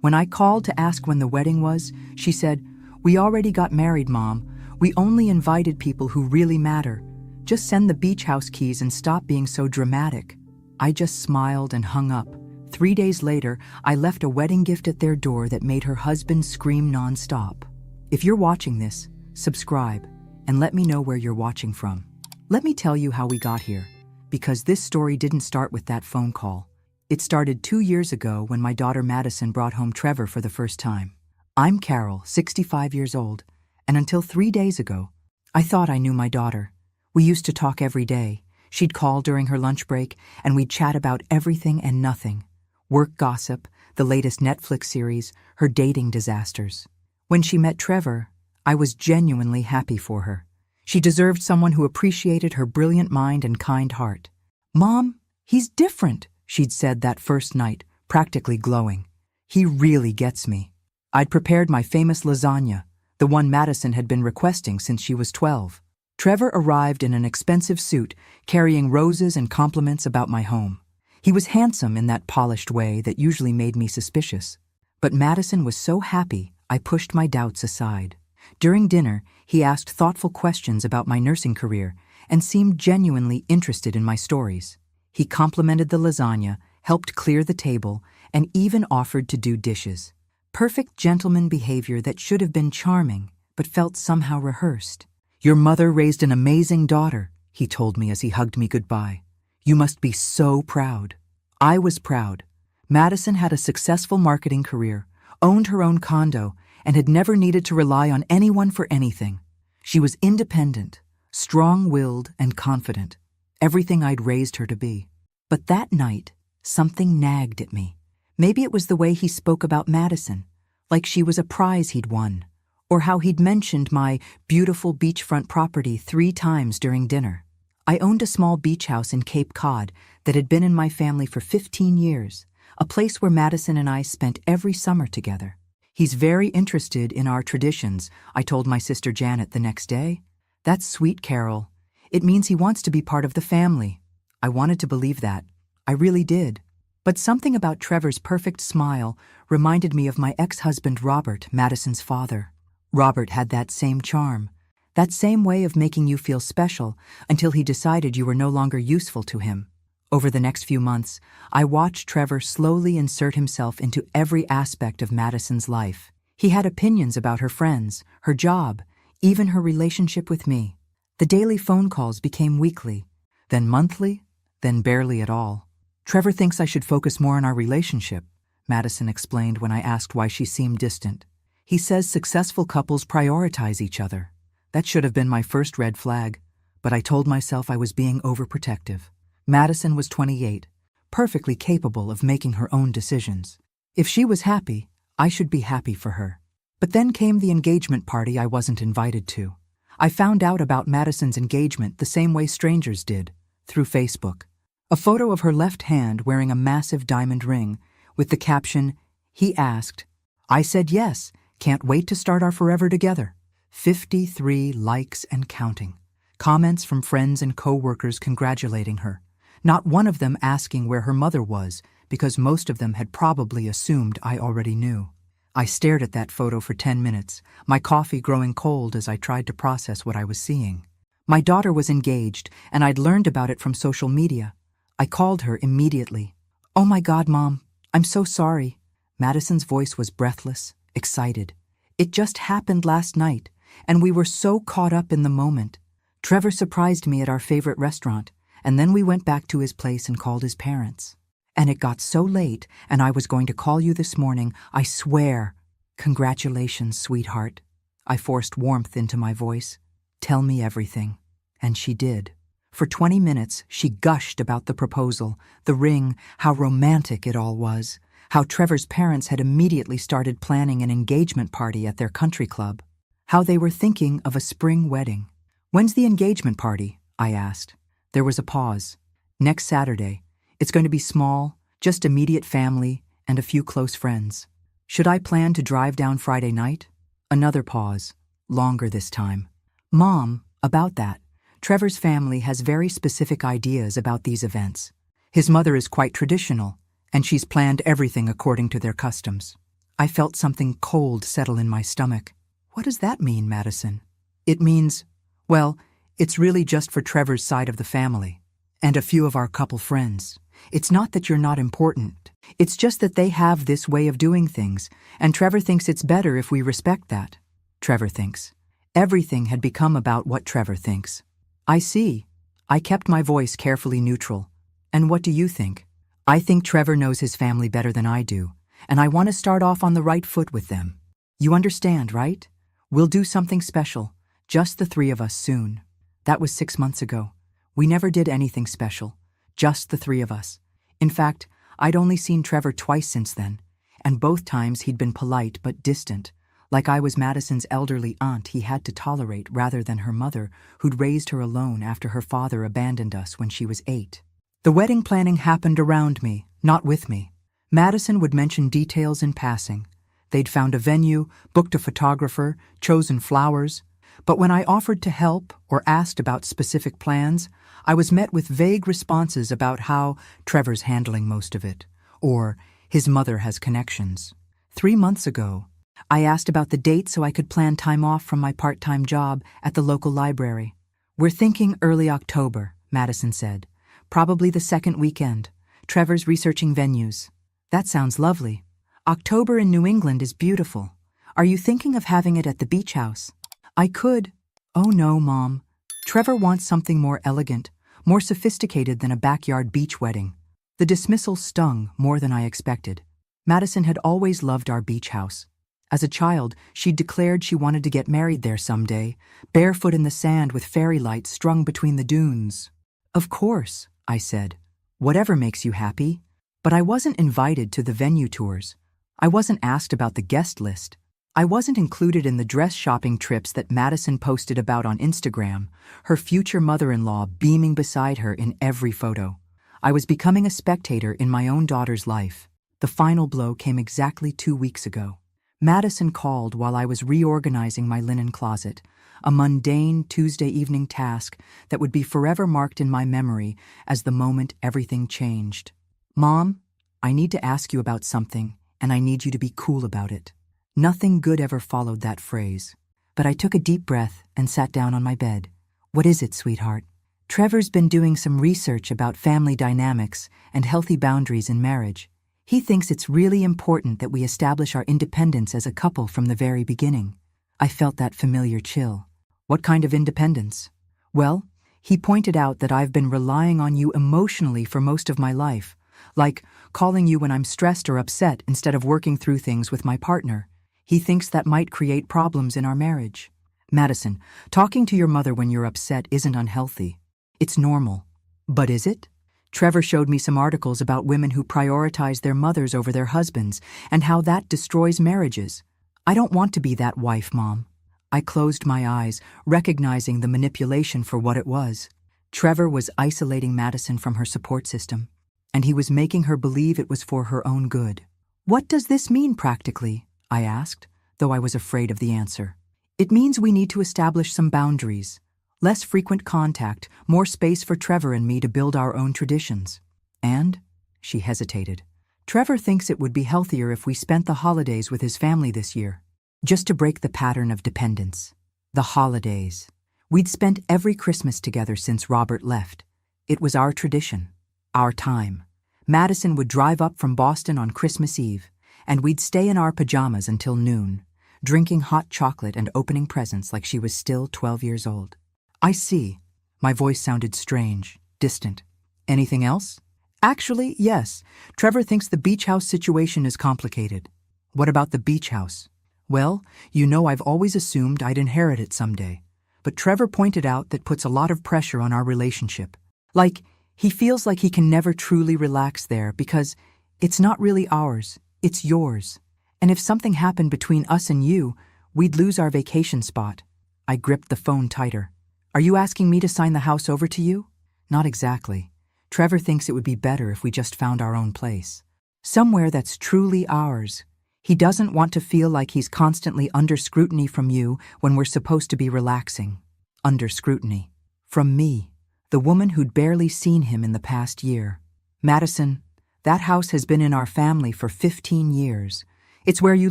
When I called to ask when the wedding was, she said, "We already got married, Mom. We only invited people who really matter. Just send the beach house keys and stop being so dramatic." I just smiled and hung up. 3 days later, I left a wedding gift at their door that made her husband scream nonstop. If you're watching this, subscribe and let me know where you're watching from. Let me tell you how we got here, because this story didn't start with that phone call. It started 2 years ago when my daughter Madison brought home Trevor for the first time. I'm Carol, 65 years old, and until 3 days ago, I thought I knew my daughter. We used to talk every day. She'd call during her lunch break, and we'd chat about everything and nothing. Work gossip, the latest Netflix series, her dating disasters. When she met Trevor, I was genuinely happy for her. She deserved someone who appreciated her brilliant mind and kind heart. "Mom, he's different," she'd said that first night, practically glowing. "He really gets me." I'd prepared my famous lasagna, the one Madison had been requesting since she was 12. Trevor arrived in an expensive suit, carrying roses and compliments about my home. He was handsome in that polished way that usually made me suspicious. But Madison was so happy, I pushed my doubts aside. During dinner, he asked thoughtful questions about my nursing career and seemed genuinely interested in my stories. He complimented the lasagna, helped clear the table, and even offered to do dishes. Perfect gentleman behavior that should have been charming, but felt somehow rehearsed. "Your mother raised an amazing daughter," he told me as he hugged me goodbye. "You must be so proud." I was proud. Madison had a successful marketing career, owned her own condo, and had never needed to rely on anyone for anything. She was independent, strong-willed, and confident, everything I'd raised her to be. But that night, something nagged at me. Maybe it was the way he spoke about Madison, like she was a prize he'd won, or how he'd mentioned my beautiful beachfront property 3 times during dinner. I owned a small beach house in Cape Cod that had been in my family for 15 years, a place where Madison and I spent every summer together. "He's very interested in our traditions," I told my sister Janet the next day. "That's sweet, Carol. It means he wants to be part of the family." I wanted to believe that. I really did. But something about Trevor's perfect smile reminded me of my ex-husband Robert, Madison's father. Robert had that same charm, that same way of making you feel special until he decided you were no longer useful to him. Over the next few months, I watched Trevor slowly insert himself into every aspect of Madison's life. He had opinions about her friends, her job, even her relationship with me. The daily phone calls became weekly, then monthly, then barely at all. "Trevor thinks I should focus more on our relationship," Madison explained when I asked why she seemed distant. "He says successful couples prioritize each other." That should have been my first red flag, but I told myself I was being overprotective. Madison was 28, perfectly capable of making her own decisions. If she was happy, I should be happy for her. But then came the engagement party I wasn't invited to. I found out about Madison's engagement the same way strangers did, through Facebook. A photo of her left hand wearing a massive diamond ring, with the caption, "He asked." I said yes, can't wait to start our forever together. 53 likes and counting. Comments from friends and co-workers congratulating her. Not one of them asking where her mother was, because most of them had probably assumed I already knew. I stared at that photo for 10 minutes, my coffee growing cold as I tried to process what I was seeing. My daughter was engaged, and I'd learned about it from social media. I called her immediately. "Oh my God, Mom, I'm so sorry." Madison's voice was breathless, excited. "It just happened last night, and we were so caught up in the moment. Trevor surprised me at our favorite restaurant, and then we went back to his place and called his parents. And it got so late, and I was going to call you this morning, I swear." "Congratulations, sweetheart." I forced warmth into my voice. "Tell me everything." And she did. For 20 minutes, she gushed about the proposal, the ring, how romantic it all was, how Trevor's parents had immediately started planning an engagement party at their country club, how they were thinking of a spring wedding. "When's the engagement party?" I asked. There was a pause. "Next Saturday. It's going to be small, just immediate family and a few close friends." "Should I plan to drive down Friday night?" Another pause, longer this time. "Mom, about that. Trevor's family has very specific ideas about these events. His mother is quite traditional, and she's planned everything according to their customs." I felt something cold settle in my stomach. What does that mean, Madison? It means, well, it's really just for Trevor's side of the family. And a few of our couple friends. It's not that you're not important. It's just that they have this way of doing things, and Trevor thinks it's better if we respect that. Trevor thinks. Everything had become about what Trevor thinks. I see. I kept my voice carefully neutral. And what do you think? I think Trevor knows his family better than I do, and I want to start off on the right foot with them. You understand, right? We'll do something special, just the three of us soon. That was 6 months ago. We never did anything special, just the three of us. In fact, I'd only seen Trevor twice since then, and both times he'd been polite but distant, like I was Madison's elderly aunt he had to tolerate rather than her mother, who'd raised her alone after her father abandoned us when she was 8. The wedding planning happened around me, not with me. Madison would mention details in passing. They'd found a venue, booked a photographer, chosen flowers. But when I offered to help or asked about specific plans, I was met with vague responses about how Trevor's handling most of it, or his mother has connections. 3 months ago, I asked about the date so I could plan time off from my part-time job at the local library. We're thinking early October, Madison said. Probably the second weekend. Trevor's researching venues. That sounds lovely. October in New England is beautiful. Are you thinking of having it at the beach house? I could. Oh no, Mom. Trevor wants something more elegant, more sophisticated than a backyard beach wedding. The dismissal stung more than I expected. Madison had always loved our beach house. As a child, she'd declared she wanted to get married there someday, barefoot in the sand with fairy lights strung between the dunes. Of course, I said. Whatever makes you happy. But I wasn't invited to the venue tours. I wasn't asked about the guest list. I wasn't included in the dress shopping trips that Madison posted about on Instagram, her future mother-in-law beaming beside her in every photo. I was becoming a spectator in my own daughter's life. The final blow came exactly 2 weeks ago. Madison called while I was reorganizing my linen closet, a mundane Tuesday evening task that would be forever marked in my memory as the moment everything changed. Mom, I need to ask you about something, and I need you to be cool about it. Nothing good ever followed that phrase, but I took a deep breath and sat down on my bed. What is it, sweetheart? Trevor's been doing some research about family dynamics and healthy boundaries in marriage. He thinks it's really important that we establish our independence as a couple from the very beginning. I felt that familiar chill. What kind of independence? Well, he pointed out that I've been relying on you emotionally for most of my life, like calling you when I'm stressed or upset instead of working through things with my partner. He thinks that might create problems in our marriage. Madison, talking to your mother when you're upset isn't unhealthy. It's normal. But is it? Trevor showed me some articles about women who prioritize their mothers over their husbands and how that destroys marriages. I don't want to be that wife, Mom. I closed my eyes, recognizing the manipulation for what it was. Trevor was isolating Madison from her support system, and he was making her believe it was for her own good. What does this mean practically? I asked, though I was afraid of the answer. It means we need to establish some boundaries. Less frequent contact, more space for Trevor and me to build our own traditions. And, she hesitated, Trevor thinks it would be healthier if we spent the holidays with his family this year. Just to break the pattern of dependence. The holidays. We'd spent every Christmas together since Robert left. It was our tradition. Our time. Madison would drive up from Boston on Christmas Eve, and we'd stay in our pajamas until noon, drinking hot chocolate and opening presents like she was still 12 years old. I see. My voice sounded strange, distant. Anything else? Actually, yes. Trevor thinks the beach house situation is complicated. What about the beach house? Well, you know I've always assumed I'd inherit it someday. But Trevor pointed out that puts a lot of pressure on our relationship. Like, he feels like he can never truly relax there because it's not really ours. It's yours. And if something happened between us and you, we'd lose our vacation spot. I gripped the phone tighter. Are you asking me to sign the house over to you? Not exactly. Trevor thinks it would be better if we just found our own place. Somewhere that's truly ours. He doesn't want to feel like he's constantly under scrutiny from you when we're supposed to be relaxing. Under scrutiny. From me, the woman who'd barely seen him in the past year. Madison, that house has been in our family for 15 years. It's where you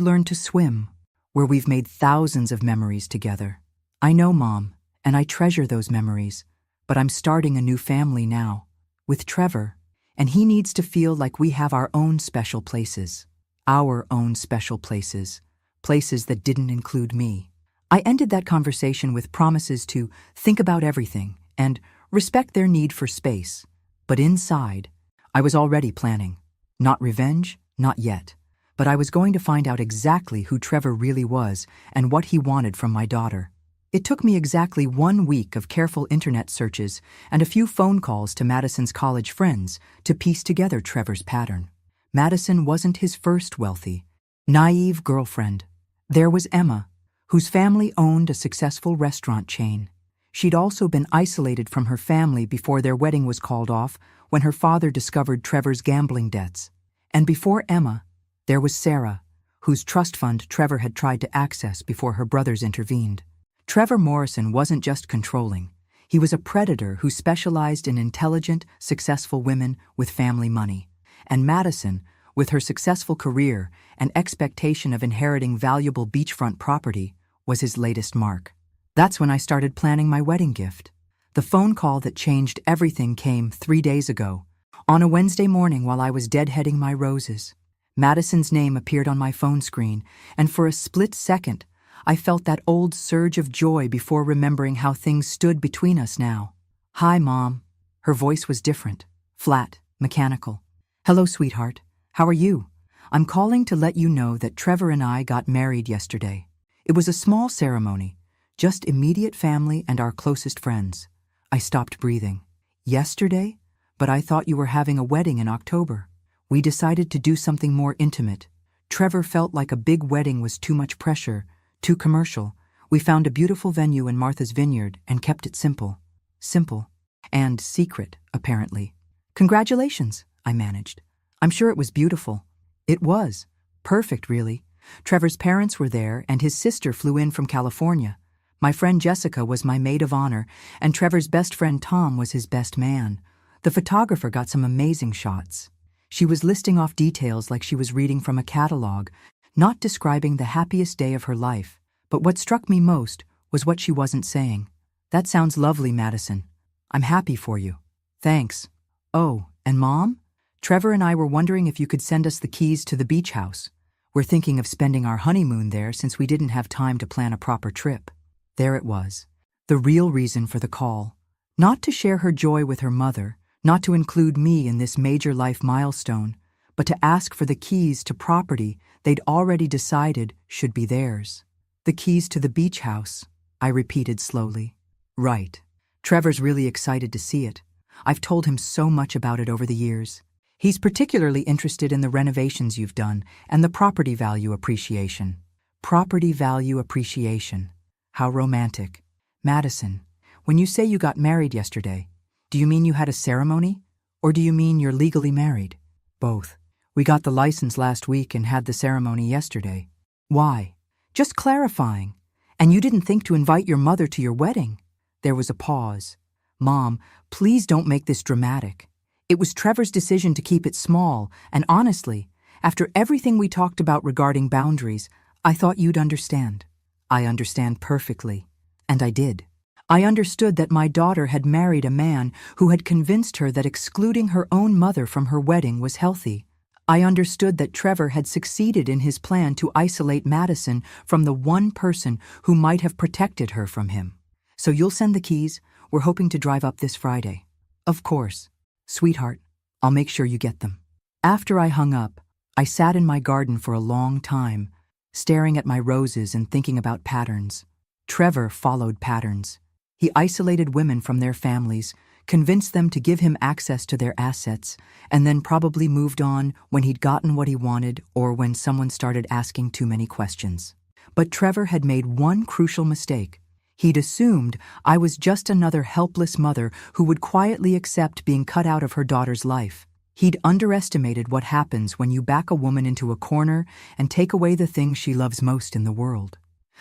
learn to swim, where we've made thousands of memories together. I know, Mom, and I treasure those memories, but I'm starting a new family now, with Trevor, and he needs to feel like we have our own special places. Our own special places. Places that didn't include me. I ended that conversation with promises to think about everything and respect their need for space. But inside, I was already planning. Not revenge, not yet. But I was going to find out exactly who Trevor really was and what he wanted from my daughter. It took me exactly 1 week of careful internet searches and a few phone calls to Madison's college friends to piece together Trevor's pattern. Madison wasn't his first wealthy, naive girlfriend. There was Emma, whose family owned a successful restaurant chain. She'd also been isolated from her family before their wedding was called off when her father discovered Trevor's gambling debts. And before Emma, there was Sarah, whose trust fund Trevor had tried to access before her brothers intervened. Trevor Morrison wasn't just controlling. He was a predator who specialized in intelligent, successful women with family money. And Madison, with her successful career and expectation of inheriting valuable beachfront property, was his latest mark. That's when I started planning my wedding gift. The phone call that changed everything came 3 days ago, on a Wednesday morning while I was deadheading my roses. Madison's name appeared on my phone screen, and for a split second, I felt that old surge of joy before remembering how things stood between us now. "Hi, Mom." Her voice was different, flat, mechanical. "Hello, sweetheart. How are you? I'm calling to let you know that Trevor and I got married yesterday. It was a small ceremony, just immediate family and our closest friends." I stopped breathing. "Yesterday? But I thought you were having a wedding in October." We decided to do something more intimate. Trevor felt like a big wedding was too much pressure, too commercial. We found a beautiful venue in Martha's Vineyard and kept it simple. Simple. And secret, apparently. "Congratulations," I managed. "I'm sure it was beautiful." It was. Perfect, really. Trevor's parents were there, and his sister flew in from California. My friend Jessica was my maid of honor, and Trevor's best friend Tom was his best man. The photographer got some amazing shots. She was listing off details like she was reading from a catalog, not describing the happiest day of her life. But what struck me most was what she wasn't saying. "That sounds lovely, Madison. I'm happy for you." "Thanks." "Oh, and Mom? Trevor and I were wondering if you could send us the keys to the beach house. We're thinking of spending our honeymoon there since we didn't have time to plan a proper trip." There it was. The real reason for the call. Not to share her joy with her mother, not to include me in this major life milestone, but to ask for the keys to property they'd already decided should be theirs. "The keys to the beach house," I repeated slowly. "Right. Trevor's really excited to see it. I've told him so much about it over the years. He's particularly interested in the renovations you've done and the property value appreciation." Property value appreciation. How romantic. "Madison, when you say you got married yesterday, do you mean you had a ceremony? Or do you mean you're legally married?" "Both. We got the license last week and had the ceremony yesterday." "Why?" "Just clarifying. And you didn't think to invite your mother to your wedding?" There was a pause. "Mom, please don't make this dramatic. It was Trevor's decision to keep it small, and honestly, after everything we talked about regarding boundaries, I thought you'd understand." "I understand perfectly." And I did. I understood that my daughter had married a man who had convinced her that excluding her own mother from her wedding was healthy. I understood that Trevor had succeeded in his plan to isolate Madison from the one person who might have protected her from him. "So you'll send the keys? We're hoping to drive up this Friday." "Of course. Sweetheart, I'll make sure you get them." After I hung up, I sat in my garden for a long time, staring at my roses and thinking about patterns. Trevor followed patterns. He isolated women from their families, convinced them to give him access to their assets, and then probably moved on when he'd gotten what he wanted or when someone started asking too many questions. But Trevor had made one crucial mistake. He'd assumed I was just another helpless mother who would quietly accept being cut out of her daughter's life. He'd underestimated what happens when you back a woman into a corner and take away the thing she loves most in the world.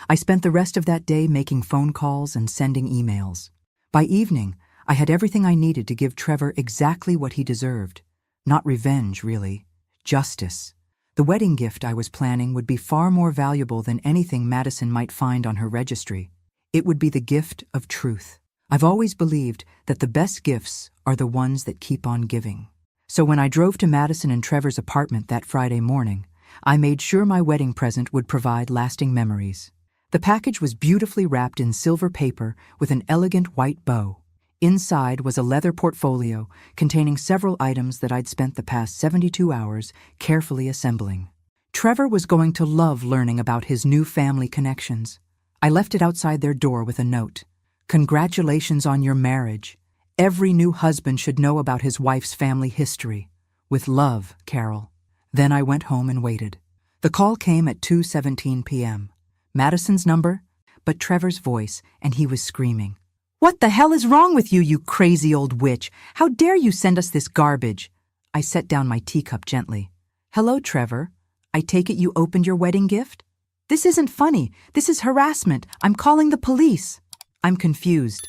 I spent the rest of that day making phone calls and sending emails. By evening, I had everything I needed to give Trevor exactly what he deserved. Not revenge, really. Justice. The wedding gift I was planning would be far more valuable than anything Madison might find on her registry. It would be the gift of truth. I've always believed that the best gifts are the ones that keep on giving. So when I drove to Madison and Trevor's apartment that Friday morning, I made sure my wedding present would provide lasting memories. The package was beautifully wrapped in silver paper with an elegant white bow. Inside was a leather portfolio containing several items that I'd spent the past 72 hours carefully assembling. Trevor was going to love learning about his new family connections. I left it outside their door with a note. "Congratulations on your marriage. Every new husband should know about his wife's family history. With love, Carol." Then I went home and waited. The call came at 2:17 p.m. Madison's number, but Trevor's voice, and he was screaming. "What the hell is wrong with you, you crazy old witch? How dare you send us this garbage?" I set down my teacup gently. "Hello, Trevor. I take it you opened your wedding gift? This isn't funny. This is harassment. I'm calling the police." "I'm confused."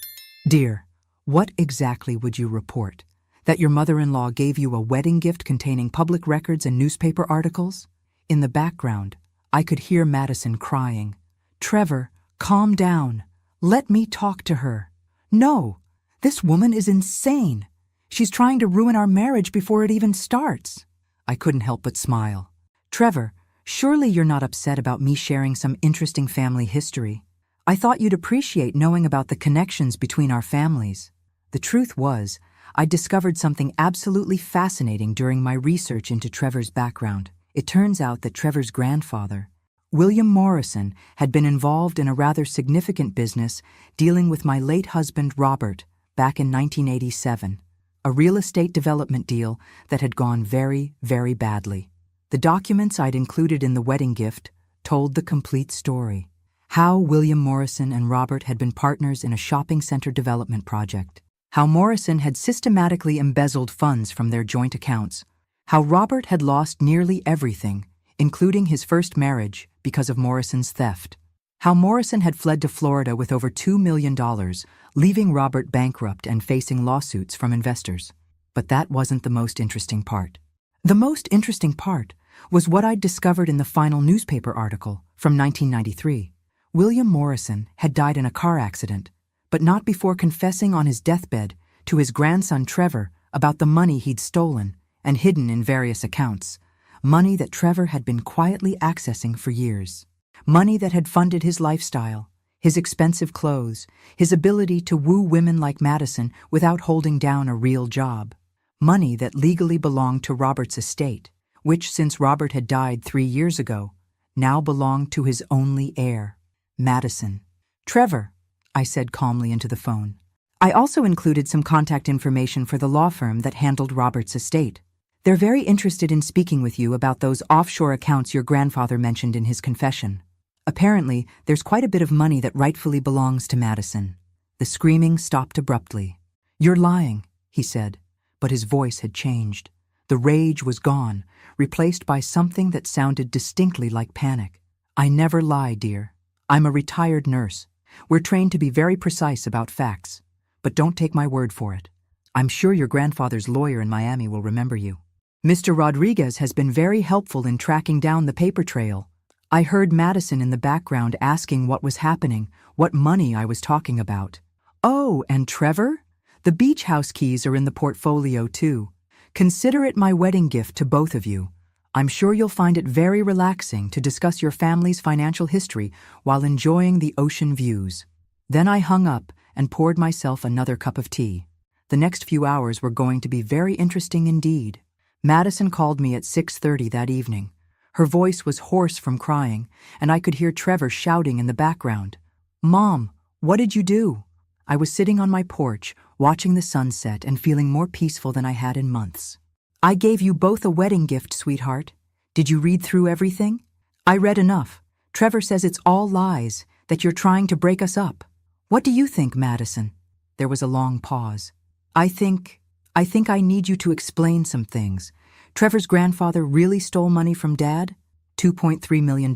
"Dear, what exactly would you report? That your mother-in-law gave you a wedding gift containing public records and newspaper articles?" In the background, I could hear Madison crying. "Trevor, calm down. Let me talk to her." "No, this woman is insane. She's trying to ruin our marriage before it even starts." I couldn't help but smile. "Trevor, surely you're not upset about me sharing some interesting family history. I thought you'd appreciate knowing about the connections between our families." The truth was, I discovered something absolutely fascinating during my research into Trevor's background. It turns out that Trevor's grandfather, William Morrison, had been involved in a rather significant business dealing with my late husband Robert back in 1987, a real estate development deal that had gone very, very badly. The documents I'd included in the wedding gift told the complete story. How William Morrison and Robert had been partners in a shopping center development project. How Morrison had systematically embezzled funds from their joint accounts. How Robert had lost nearly everything, including his first marriage, because of Morrison's theft. How Morrison had fled to Florida with over $2 million, leaving Robert bankrupt and facing lawsuits from investors. But that wasn't the most interesting part. The most interesting part was what I'd discovered in the final newspaper article from 1993. William Morrison had died in a car accident, but not before confessing on his deathbed to his grandson Trevor about the money he'd stolen and hidden in various accounts. Money that Trevor had been quietly accessing for years. Money that had funded his lifestyle, his expensive clothes, his ability to woo women like Madison without holding down a real job. Money that legally belonged to Robert's estate, which, since Robert had died 3 years ago, now belonged to his only heir, Madison. "Trevor," I said calmly into the phone. "I also included some contact information for the law firm that handled Robert's estate. They're very interested in speaking with you about those offshore accounts your grandfather mentioned in his confession. Apparently, there's quite a bit of money that rightfully belongs to Madison." The screaming stopped abruptly. "You're lying," he said, but his voice had changed. The rage was gone, replaced by something that sounded distinctly like panic. "I never lie, dear. I'm a retired nurse. We're trained to be very precise about facts. But don't take my word for it. I'm sure your grandfather's lawyer in Miami will remember you. Mr. Rodriguez has been very helpful in tracking down the paper trail." I heard Madison in the background asking what was happening, what money I was talking about. "Oh, and Trevor? The beach house keys are in the portfolio too. Consider it my wedding gift to both of you. I'm sure you'll find it very relaxing to discuss your family's financial history while enjoying the ocean views." Then I hung up and poured myself another cup of tea. The next few hours were going to be very interesting indeed. Madison called me at 6:30 that evening. Her voice was hoarse from crying, and I could hear Trevor shouting in the background. "Mom, what did you do?" I was sitting on my porch, watching the sunset and feeling more peaceful than I had in months. "I gave you both a wedding gift, sweetheart. Did you read through everything?" "I read enough. Trevor says it's all lies, that you're trying to break us up." "What do you think, Madison?" There was a long pause. I think I need you to explain some things. Trevor's grandfather really stole money from Dad? $2.3 million,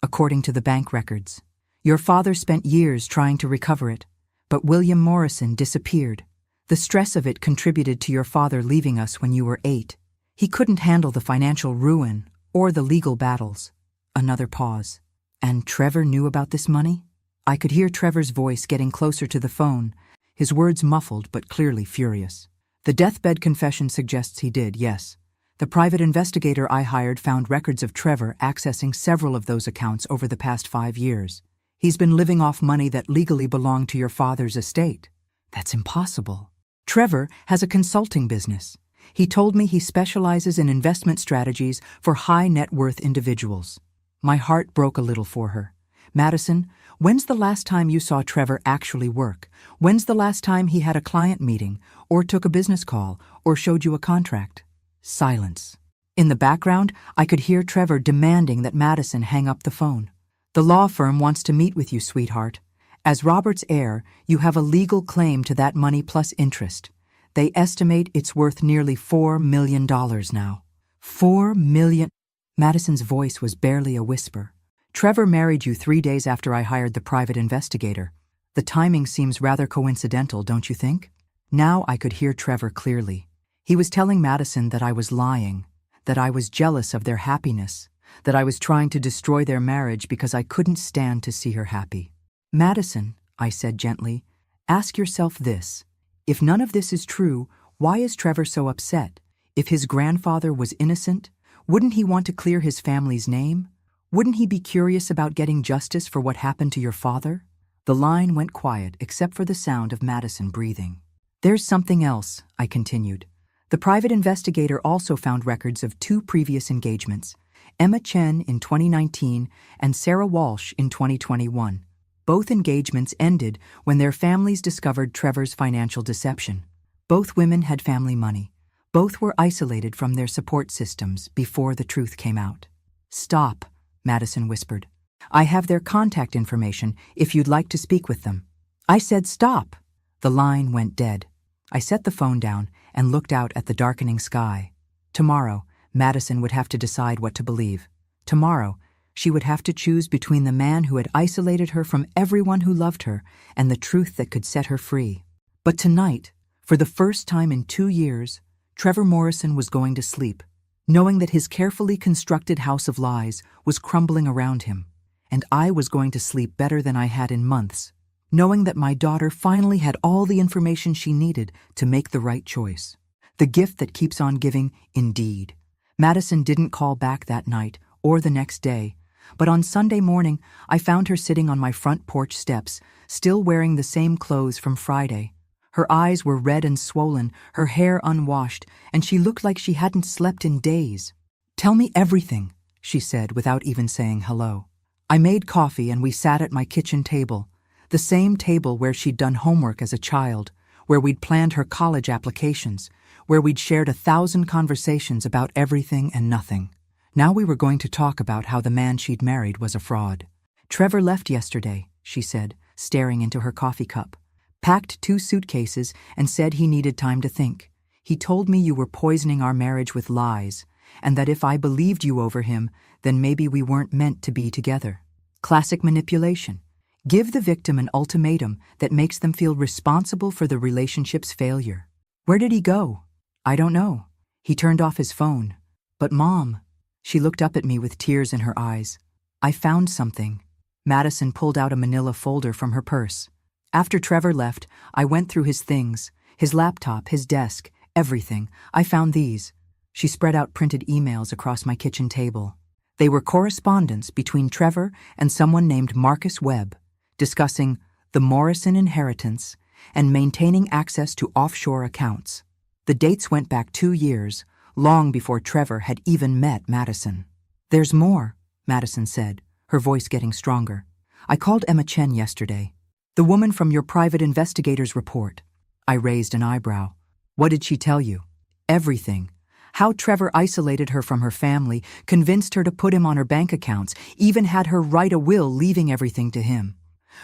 according to the bank records. Your father spent years trying to recover it, but William Morrison disappeared. The stress of it contributed to your father leaving us when you were 8. He couldn't handle the financial ruin Or the legal battles. Another pause. And Trevor knew about this money? I could hear Trevor's voice getting closer to the phone, his words muffled but clearly furious. The deathbed confession suggests he did, yes. The private investigator I hired found records of Trevor accessing several of those accounts over the past 5 years. He's been living off money that legally belonged to your father's estate. That's impossible. Trevor has a consulting business. He told me he specializes in investment strategies for high net worth individuals. My heart broke a little for her. Madison, when's the last time you saw Trevor actually work? When's the last time he had a client meeting, or took a business call, or showed you a contract? Silence. In the background, I could hear Trevor demanding that Madison hang up the phone. The law firm wants to meet with you, sweetheart. As Robert's heir, you have a legal claim to that money plus interest. They estimate it's worth nearly $4 million now. $4 million. Madison's voice was barely a whisper. Trevor married you 3 days after I hired the private investigator. The timing seems rather coincidental, don't you think? Now I could hear Trevor clearly. He was telling Madison that I was lying, that I was jealous of their happiness, that I was trying to destroy their marriage because I couldn't stand to see her happy. Madison, I said gently, ask yourself this. If none of this is true, why is Trevor so upset? If his grandfather was innocent, wouldn't he want to clear his family's name? Wouldn't he be curious about getting justice for what happened to your father? The line went quiet except for the sound of Madison breathing. There's something else, I continued. The private investigator also found records of 2 previous engagements, Emma Chen in 2019 and Sarah Walsh in 2021. Both engagements ended when their families discovered Trevor's financial deception. Both women had family money. Both were isolated from their support systems before the truth came out. Stop, Madison whispered. I have their contact information if you'd like to speak with them. I said stop. The line went dead. I set the phone down and looked out at the darkening sky. Tomorrow, Madison would have to decide what to believe. Tomorrow, she would have to choose between the man who had isolated her from everyone who loved her and the truth that could set her free. But tonight, for the first time in 2 years, Trevor Morrison was going to sleep, knowing that his carefully constructed house of lies was crumbling around him, and I was going to sleep better than I had in months, knowing that my daughter finally had all the information she needed to make the right choice. The gift that keeps on giving, indeed. Madison didn't call back that night or the next day, but on Sunday morning I found her sitting on my front porch steps, still wearing the same clothes from Friday. Her eyes were red and swollen, her hair unwashed, and she looked like she hadn't slept in days. Tell me everything, she said without even saying hello. I made coffee and we sat at my kitchen table, the same table where she'd done homework as a child, where we'd planned her college applications, where we'd shared 1,000 conversations about everything and nothing. Now we were going to talk about how the man she'd married was a fraud. Trevor left yesterday, she said, staring into her coffee cup. Packed 2 suitcases and said he needed time to think. He told me you were poisoning our marriage with lies, and that if I believed you over him, then maybe we weren't meant to be together. Classic manipulation. Give the victim an ultimatum that makes them feel responsible for the relationship's failure. Where did he go? I don't know. He turned off his phone. But Mom, she looked up at me with tears in her eyes. I found something. Madison pulled out a manila folder from her purse. After Trevor left, I went through his things, his laptop, his desk, everything. I found these. She spread out printed emails across my kitchen table. They were correspondence between Trevor and someone named Marcus Webb, discussing the Morrison inheritance and maintaining access to offshore accounts. The dates went back 2 years, long before Trevor had even met Madison. There's more, Madison said, her voice getting stronger. I called Emma Chen yesterday. The woman from your private investigator's report. I raised an eyebrow. What did she tell you? Everything. How Trevor isolated her from her family, convinced her to put him on her bank accounts, even had her write a will leaving everything to him.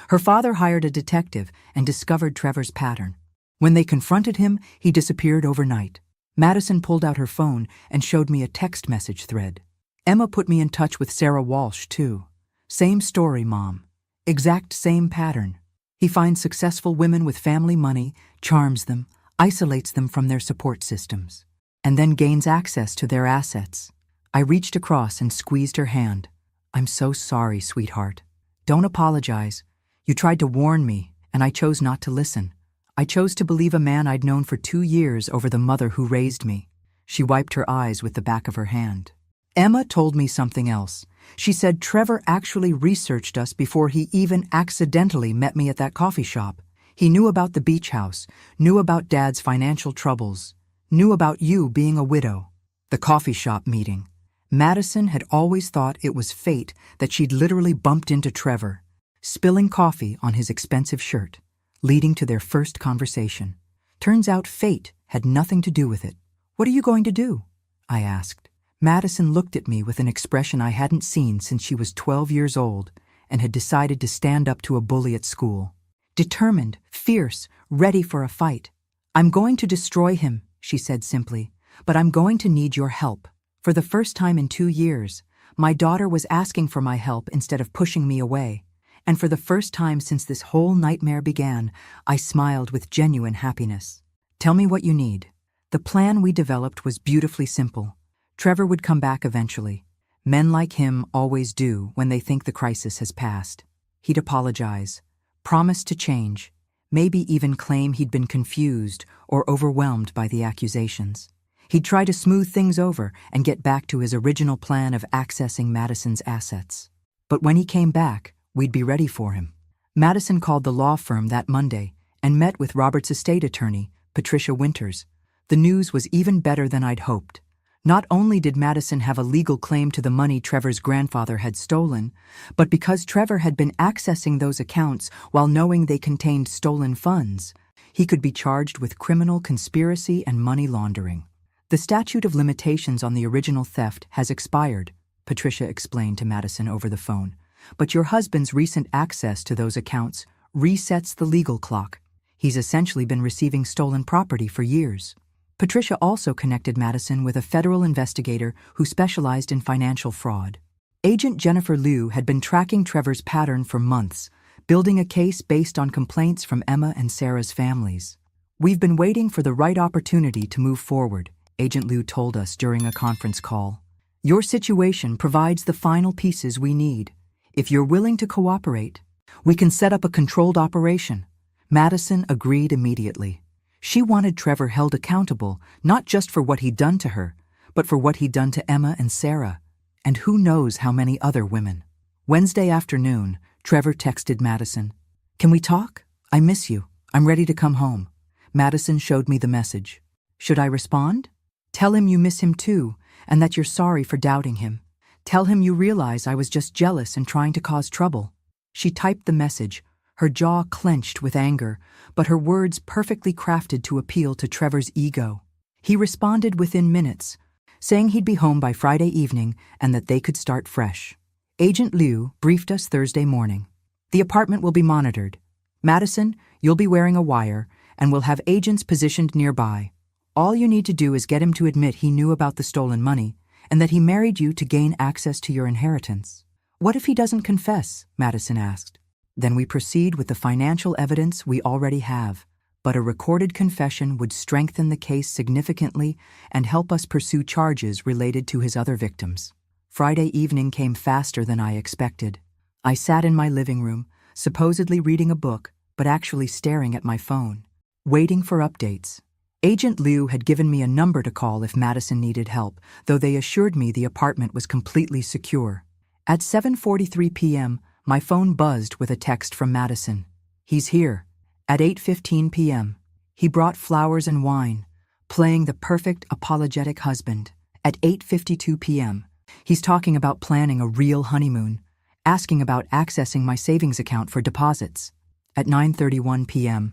Her father hired a detective and discovered Trevor's pattern. When they confronted him, he disappeared overnight. Madison pulled out her phone and showed me a text message thread. Emma put me in touch with Sarah Walsh, too. Same story, Mom. Exact same pattern. He finds successful women with family money, charms them, isolates them from their support systems, and then gains access to their assets. I reached across and squeezed her hand. I'm so sorry, sweetheart. Don't apologize. You tried to warn me, and I chose not to listen. I chose to believe a man I'd known for 2 years over the mother who raised me. She wiped her eyes with the back of her hand. Emma told me something else. She said Trevor actually researched us before he even accidentally met me at that coffee shop. He knew about the beach house, knew about Dad's financial troubles, knew about you being a widow. The coffee shop meeting. Madison had always thought it was fate that she'd literally bumped into Trevor, spilling coffee on his expensive shirt, leading to their first conversation. Turns out fate had nothing to do with it. What are you going to do? I asked. Madison looked at me with an expression I hadn't seen since she was 12 years old and had decided to stand up to a bully at school. Determined, fierce, ready for a fight. I'm going to destroy him, she said simply, but I'm going to need your help. For the first time in 2 years, my daughter was asking for my help instead of pushing me away. And for the first time since this whole nightmare began, I smiled with genuine happiness. Tell me what you need. The plan we developed was beautifully simple. Trevor would come back eventually. Men like him always do when they think the crisis has passed. He'd apologize, promise to change, maybe even claim he'd been confused or overwhelmed by the accusations. He'd try to smooth things over and get back to his original plan of accessing Madison's assets. But when he came back, we'd be ready for him. Madison called the law firm that Monday and met with Robert's estate attorney, Patricia Winters. The news was even better than I'd hoped. Not only did Madison have a legal claim to the money Trevor's grandfather had stolen, but because Trevor had been accessing those accounts while knowing they contained stolen funds, he could be charged with criminal conspiracy and money laundering. The statute of limitations on the original theft has expired, Patricia explained to Madison over the phone, but your husband's recent access to those accounts resets the legal clock. He's essentially been receiving stolen property for years. Patricia also connected Madison with a federal investigator who specialized in financial fraud. Agent Jennifer Liu had been tracking Trevor's pattern for months, building a case based on complaints from Emma and Sarah's families. We've been waiting for the right opportunity to move forward, Agent Liu told us during a conference call. Your situation provides the final pieces we need. If you're willing to cooperate, we can set up a controlled operation. Madison agreed immediately. She wanted Trevor held accountable, not just for what he'd done to her, but for what he'd done to Emma and Sarah, and who knows how many other women. Wednesday afternoon, Trevor texted Madison. Can we talk? I miss you. I'm ready to come home. Madison showed me the message. Should I respond? Tell him you miss him too, and that you're sorry for doubting him. Tell him you realize I was just jealous and trying to cause trouble. She typed the message, her jaw clenched with anger, but her words perfectly crafted to appeal to Trevor's ego. He responded within minutes, saying he'd be home by Friday evening and that they could start fresh. Agent Liu briefed us Thursday morning. The apartment will be monitored. Madison, you'll be wearing a wire, and we'll have agents positioned nearby. All you need to do is get him to admit he knew about the stolen money and that he married you to gain access to your inheritance. What if he doesn't confess? Madison asked. Then we proceed with the financial evidence we already have, but a recorded confession would strengthen the case significantly and help us pursue charges related to his other victims. Friday evening came faster than I expected. I sat in my living room, supposedly reading a book, but actually staring at my phone, waiting for updates. Agent Liu had given me a number to call if Madison needed help, though they assured me the apartment was completely secure. At 7:43 p.m., my phone buzzed with a text from Madison. He's here. At 8:15 p.m., he brought flowers and wine, playing the perfect apologetic husband. At 8:52 p.m., he's talking about planning a real honeymoon, asking about accessing my savings account for deposits. At 9:31 p.m.,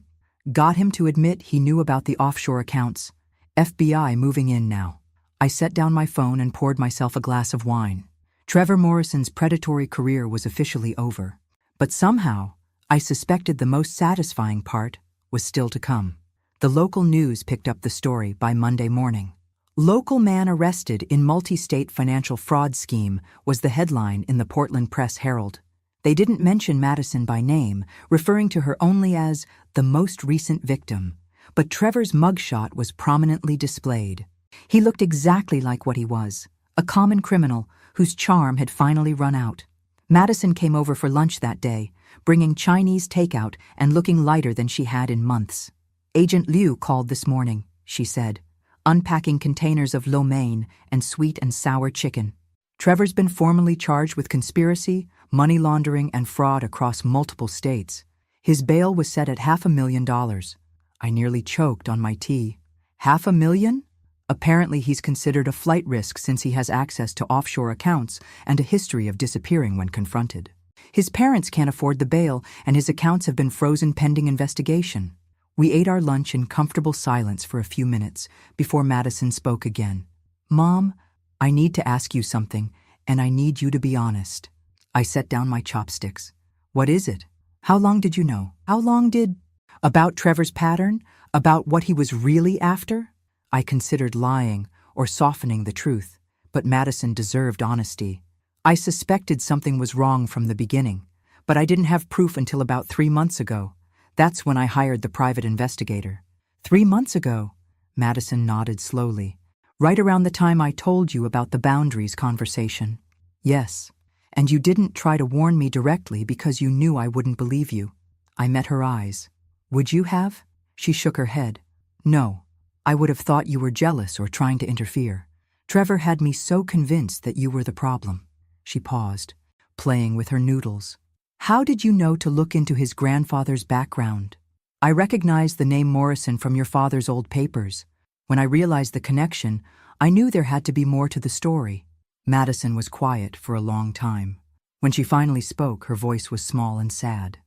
got him to admit he knew about the offshore accounts. FBI moving in now. I set down my phone and poured myself a glass of wine. Trevor Morrison's predatory career was officially over. But somehow, I suspected the most satisfying part was still to come. The local news picked up the story by Monday morning. Local man arrested in multi-state financial fraud scheme was the headline in the Portland Press-Herald. They didn't mention Madison by name, referring to her only as the most recent victim. But Trevor's mugshot was prominently displayed. He looked exactly like what he was, a common criminal whose charm had finally run out. Madison came over for lunch that day, bringing Chinese takeout and looking lighter than she had in months. "Agent Liu called this morning," she said, unpacking containers of lo mein and sweet and sour chicken. "Trevor's been formally charged with conspiracy, money laundering, and fraud across multiple states. His bail was set at $500,000. I nearly choked on my tea. $500,000? Apparently he's considered a flight risk since he has access to offshore accounts and a history of disappearing when confronted. His parents can't afford the bail, and his accounts have been frozen pending investigation." We ate our lunch in comfortable silence for a few minutes before Madison spoke again. "Mom, I need to ask you something, and I need you to be honest." I set down my chopsticks. "What is it? How long did you know? How long did—" "About Trevor's pattern? About what he was really after?" I considered lying or softening the truth, but Madison deserved honesty. "I suspected something was wrong from the beginning, but I didn't have proof until about 3 months ago. That's when I hired the private investigator." 3 months ago? Madison nodded slowly. "Right around the time I told you about the boundaries conversation." "Yes, and you didn't try to warn me directly because you knew I wouldn't believe you." I met her eyes. "Would you have?" She shook her head. "No, I would have thought you were jealous or trying to interfere. Trevor had me so convinced that you were the problem." She paused, playing with her noodles. "How did you know to look into his grandfather's background?" "I recognized the name Morrison from your father's old papers. When I realized the connection, I knew there had to be more to the story." Madison was quiet for a long time. When she finally spoke, her voice was small and sad.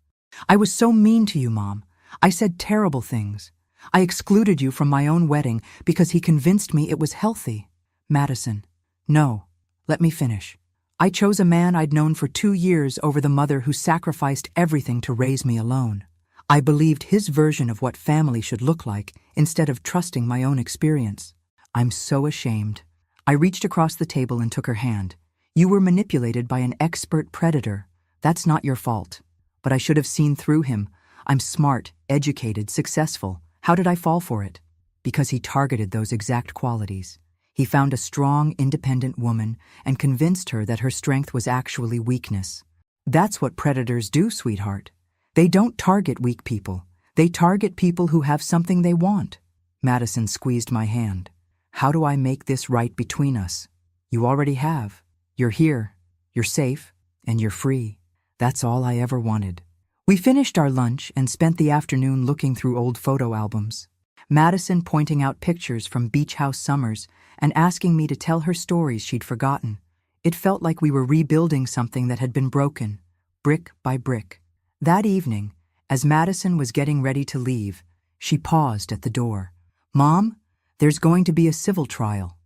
"I was so mean to you, Mom. I said terrible things. I excluded you from my own wedding because he convinced me it was healthy." "Madison, no, let me finish. I chose a man I'd known for 2 years over the mother who sacrificed everything to raise me alone. I believed his version of what family should look like instead of trusting my own experience. I'm so ashamed." I reached across the table and took her hand. "You were manipulated by an expert predator. That's not your fault. But I should have seen through him. I'm smart, educated, successful. How did I fall for it? Because he targeted those exact qualities. He found a strong, independent woman and convinced her that her strength was actually weakness. That's what predators do, sweetheart. They don't target weak people. They target people who have something they want." Madison squeezed my hand. "How do I make this right between us? You already have. You're here, you're safe, and you're free. That's all I ever wanted." We finished our lunch and spent the afternoon looking through old photo albums. Madison pointing out pictures from beach house summers and asking me to tell her stories she'd forgotten. It felt like we were rebuilding something that had been broken, brick by brick. That evening, as Madison was getting ready to leave, she paused at the door. "Mom, there's going to be a civil trial."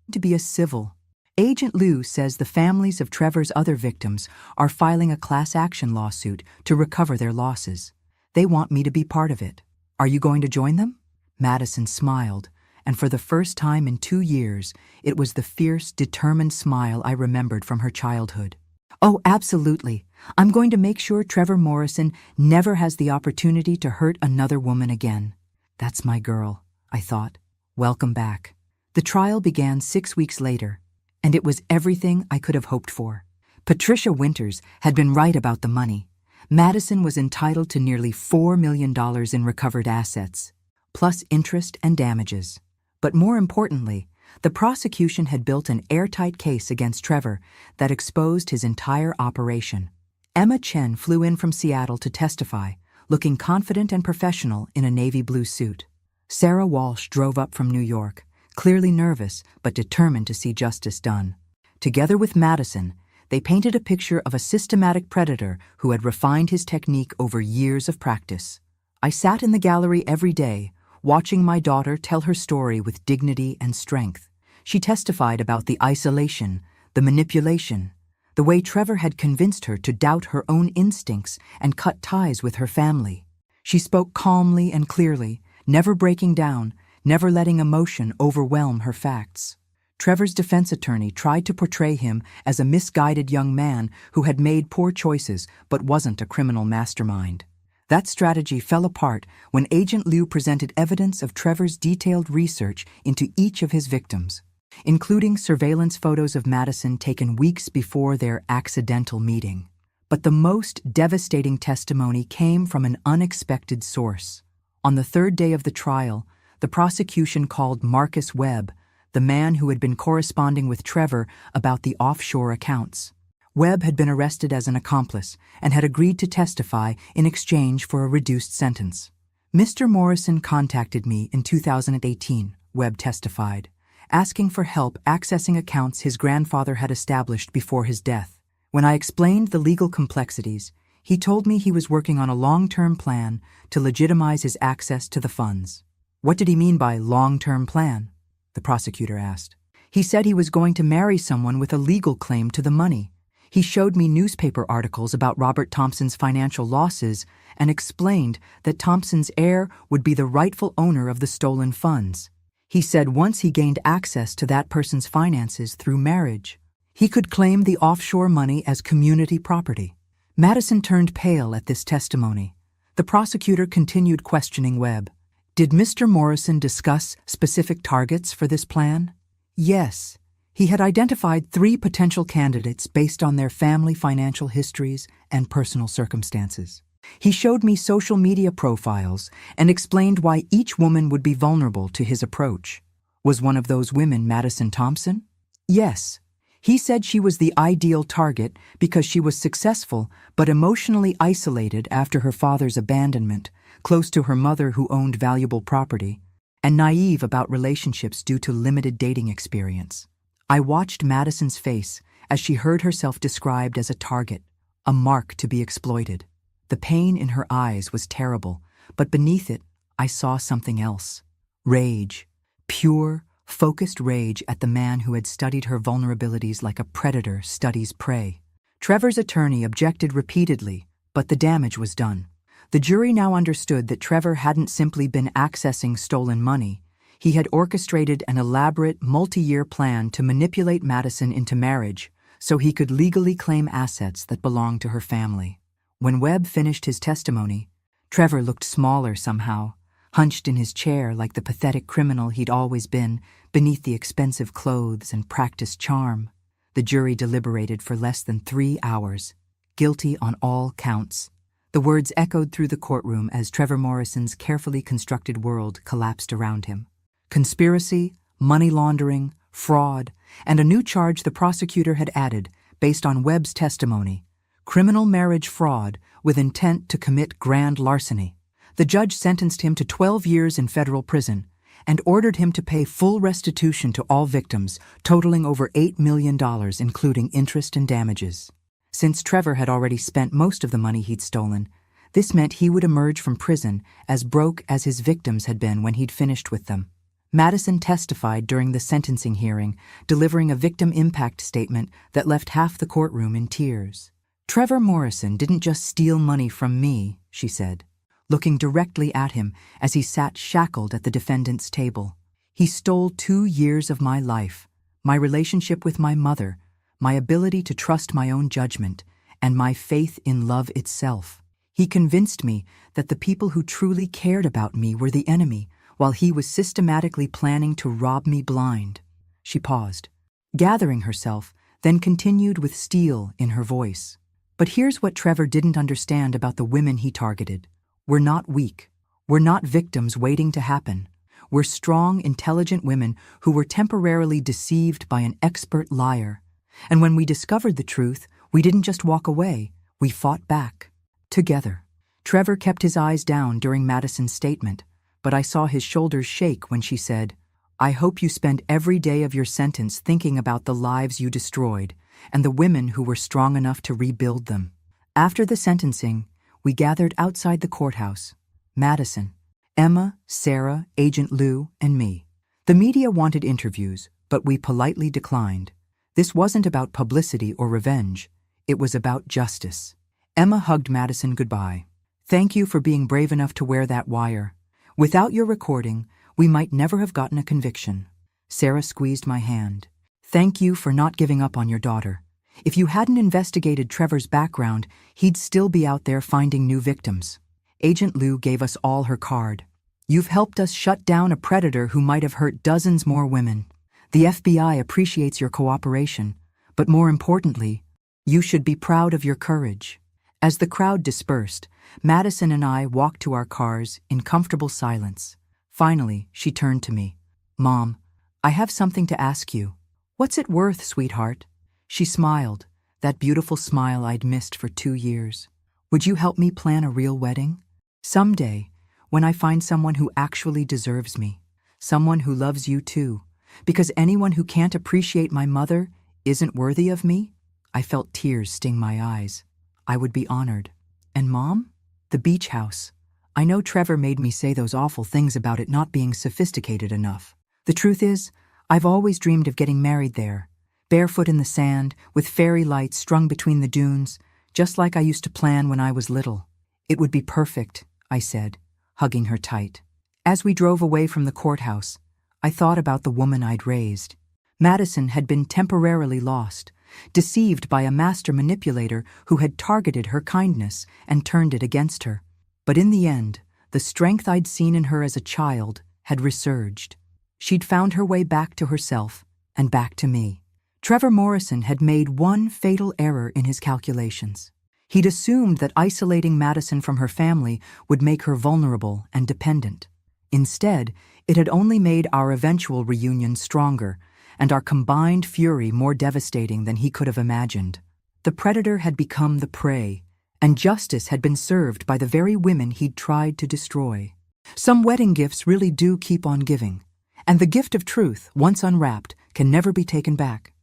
Agent Liu says the families of Trevor's other victims are filing a class action lawsuit to recover their losses. They want me to be part of it. Are you going to join them?" Madison smiled, and for the first time in 2 years, it was the fierce, determined smile I remembered from her childhood. "Oh, absolutely. I'm going to make sure Trevor Morrison never has the opportunity to hurt another woman again." That's my girl, I thought. Welcome back. The trial began 6 weeks later, and it was everything I could have hoped for. Patricia Winters had been right about the money. Madison was entitled to nearly $4 million in recovered assets, plus interest and damages. But more importantly, the prosecution had built an airtight case against Trevor that exposed his entire operation. Emma Chen flew in from Seattle to testify, looking confident and professional in a navy blue suit. Sarah Walsh drove up from New York, clearly nervous but determined to see justice done. Together with Madison, they painted a picture of a systematic predator who had refined his technique over years of practice. I sat in the gallery every day, watching my daughter tell her story with dignity and strength. She testified about the isolation, the manipulation, the way Trevor had convinced her to doubt her own instincts and cut ties with her family. She spoke calmly and clearly, never breaking down, never letting emotion overwhelm her facts. Trevor's defense attorney tried to portray him as a misguided young man who had made poor choices but wasn't a criminal mastermind. That strategy fell apart when Agent Liu presented evidence of Trevor's detailed research into each of his victims. including surveillance photos of Madison taken weeks before their accidental meeting. But the most devastating testimony came from an unexpected source. On the third day of the trial, the prosecution called Marcus Webb, the man who had been corresponding with Trevor about the offshore accounts. Webb had been arrested as an accomplice and had agreed to testify in exchange for a reduced sentence. Mr. Morrison contacted me in 2018, Webb testified, asking for help accessing accounts his grandfather had established before his death. When I explained the legal complexities, he told me he was working on a long-term plan to legitimize his access to the funds. What did he mean by long-term plan? The prosecutor asked. He said he was going to marry someone with a legal claim to the money. He showed me newspaper articles about Robert Thompson's financial losses and explained that Thompson's heir would be the rightful owner of the stolen funds. He said once he gained access to that person's finances through marriage, he could claim the offshore money as community property. Madison turned pale at this testimony. The prosecutor continued questioning Webb. Did Mr. Morrison discuss specific targets for this plan? Yes. He had identified 3 potential candidates based on their family financial histories and personal circumstances. He showed me social media profiles and explained why each woman would be vulnerable to his approach. Was one of those women Madison Thompson? Yes. He said she was the ideal target because she was successful but emotionally isolated after her father's abandonment, close to her mother who owned valuable property, and naive about relationships due to limited dating experience. I watched Madison's face as she heard herself described as a target, a mark to be exploited. The pain in her eyes was terrible, but beneath it, I saw something else. Rage. Pure, focused rage at the man who had studied her vulnerabilities like a predator studies prey. Trevor's attorney objected repeatedly, but the damage was done. The jury now understood that Trevor hadn't simply been accessing stolen money. He had orchestrated an elaborate, multi-year plan to manipulate Madison into marriage so he could legally claim assets that belonged to her family. When Webb finished his testimony, Trevor looked smaller somehow, hunched in his chair like the pathetic criminal he'd always been, beneath the expensive clothes and practiced charm. The jury deliberated for less than 3 hours, guilty on all counts. The words echoed through the courtroom as Trevor Morrison's carefully constructed world collapsed around him. Conspiracy, money laundering, fraud, and a new charge the prosecutor had added, based on Webb's testimony: criminal marriage fraud with intent to commit grand larceny. The judge sentenced him to 12 years in federal prison and ordered him to pay full restitution to all victims, totaling over $8 million, including interest and damages. Since Trevor had already spent most of the money he'd stolen, this meant he would emerge from prison as broke as his victims had been when he'd finished with them. Madison testified during the sentencing hearing, delivering a victim impact statement that left half the courtroom in tears. Trevor Morrison didn't just steal money from me, she said, looking directly at him as he sat shackled at the defendant's table. He stole 2 years of my life, my relationship with my mother, my ability to trust my own judgment, and my faith in love itself. He convinced me that the people who truly cared about me were the enemy, while he was systematically planning to rob me blind. She paused, gathering herself, then continued with steel in her voice. But here's what Trevor didn't understand about the women he targeted. We're not weak. We're not victims waiting to happen. We're strong, intelligent women who were temporarily deceived by an expert liar. And when we discovered the truth, we didn't just walk away, we fought back. Together. Trevor kept his eyes down during Madison's statement, but I saw his shoulders shake when she said, "I hope you spend every day of your sentence thinking about the lives you destroyed and the women who were strong enough to rebuild them." After the sentencing, we gathered outside the courthouse. Madison, Emma, Sarah, Agent Lou, and me. The media wanted interviews, but we politely declined. This wasn't about publicity or revenge. It was about justice. Emma hugged Madison goodbye. "Thank you for being brave enough to wear that wire. Without your recording, we might never have gotten a conviction." Sarah squeezed my hand. "Thank you for not giving up on your daughter. If you hadn't investigated Trevor's background, he'd still be out there finding new victims." Agent Lou gave us all her card. "You've helped us shut down a predator who might have hurt dozens more women." The FBI appreciates your cooperation, but more importantly, you should be proud of your courage." As the crowd dispersed, Madison and I walked to our cars in comfortable silence. Finally, she turned to me. "Mom, I have something to ask you." "What's it worth, sweetheart?" She smiled, that beautiful smile I'd missed for 2 years. "Would you help me plan a real wedding? Someday, when I find someone who actually deserves me, someone who loves you too, because anyone who can't appreciate my mother isn't worthy of me?" I felt tears sting my eyes. "I would be honored." "And Mom?" "The beach house. I know Trevor made me say those awful things about it not being sophisticated enough. The truth is, I've always dreamed of getting married there, barefoot in the sand, with fairy lights strung between the dunes, just like I used to plan when I was little." "It would be perfect," I said, hugging her tight. As we drove away from the courthouse, I thought about the woman I'd raised. Madison had been temporarily lost, deceived by a master manipulator who had targeted her kindness and turned it against her. But in the end, the strength I'd seen in her as a child had resurged. She'd found her way back to herself and back to me. Trevor Morrison had made one fatal error in his calculations. He'd assumed that isolating Madison from her family would make her vulnerable and dependent. Instead, it had only made our eventual reunion stronger and our combined fury more devastating than he could have imagined. The predator had become the prey, and justice had been served by the very women he'd tried to destroy. Some wedding gifts really do keep on giving, and the gift of truth, once unwrapped, can never be taken back.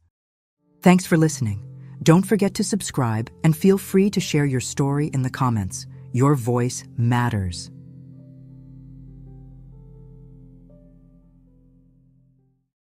Thanks for listening. Don't forget to subscribe and feel free to share your story in the comments. Your voice matters.